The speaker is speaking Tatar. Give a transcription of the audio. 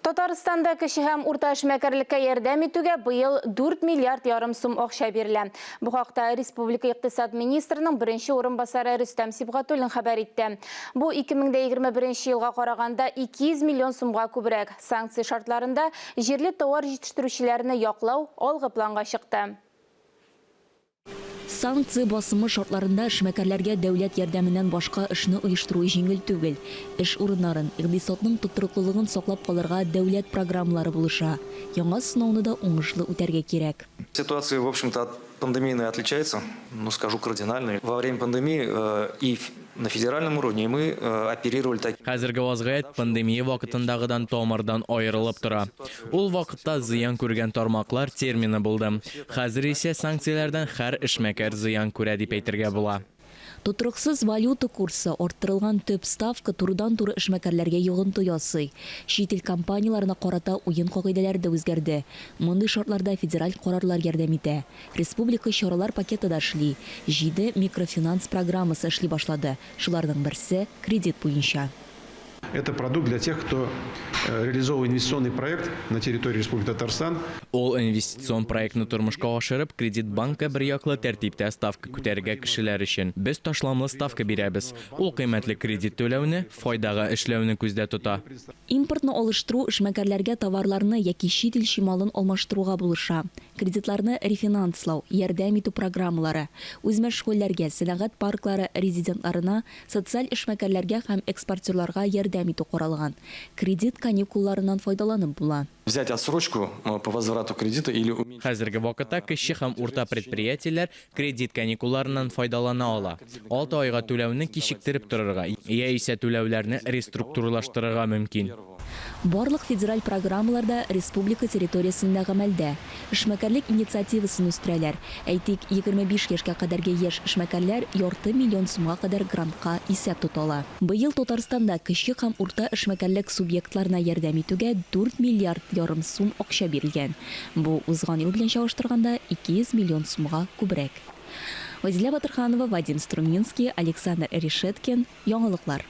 Татарстанда кіші һәм урта эшмәкәрлеккә ярдәм итүгә быел 4 миллиард ярым сум акча бирелә. Бу хакта Республика икътисад министрының беренче урынбасары Рөстәм Сибгатуллин хәбәр итте. Бу 2021 елга караганда 200 миллион сумга күбрәк. Санкция шартларында җирле товар җитештерүчеләрне яклау алгы планга чыкты. Санкция басымы шартларында эшмәкәрләргә дәүләт ярдәменнән башка эшне оештыру җиңел түгел. Эш урыннарын, икътисадның тотрыклылыгын саклап калырга дәүләт программалары булыша. Яңа сынауны да уңышлы үтәргә кирәк. Ситуация, в общем-то, от пандемийной отличается, но скажу кардинально. Во время пандемии и на федеральном уровне мы оперировали такие. Хәзерге вазгыять пандемия вакытындагыдан томырдан аерылып тора. Ул вакытта зыян күргән тармаклар термины булды. Хәзер исә санкцияләрдән һәр эшмәкәр зыян күрә дип әйтергә була. Тотрыксыз валюта курсы, арттырылган төп ставка турыдан-туры эшмәкәрләргә йогынты ясый. Чит ил компанияларына карата уен кагыйдәләре дә үзгәрде. Мондый шартларда федераль карарлар ярдәм итә. Республика чаралар пакеты да эшли. 7 микрофинанс программасы эшли башлады. Шуларның берсе кредит буенча. Это продукт для тех, кто реализовывает инвестиционный проект на территории Республики Татарстан. Ул инвестицион проектны тормышка ашырып, кредит банка бер яклы тәртиптә ставка күтәргә кешеләр өчен. Без ташламлы ставка бирәбез. Ул кыйммәтле кредит түләүне, файдага эшләүне күздә тота. Импортны алыштыру эшмәкәрләргә товарларны яки чит ил чималын алмаштыруга булыша. Кредитларны рефинанслау, ярдәм итү программалары, үз мәшгульләргә, сәнәгать парклары резидентларына, социаль эшмәкәрләргә һәм экспортерларга ярдәм итү каралган. Кредит каникулларыннан файдаланып була. Взять отсрочку по возврату кредита или Хәзерге вакытта кече һәм урта предприятиеләр кредит каникулларыннан файдалана ала. 6 айга түләүне кичектереп торырга, яисә түләүләрне реструктуралаштырырга мөмкин. Барлык федераль программаларда республика территориясендә гамәлдә. Эшмәкәрлек инициативасын үстерәләр. Әйтик, 25 яшькә кадәрге яшь эшмәкәрләр ярты миллион сумга кадәр грантка исәп тотала. Быел Татарстанда кече һәм урта эшмәкәрлек субъектларына ярдәм итүгә 4 миллиард ярым сум акча бирелгән. Бу узган ел белән чагыштырганда 200 миллион сумга күбрәк. Вазиля Батырханова, Вадим Струминский, Александр Решеткин. Яңалыклар.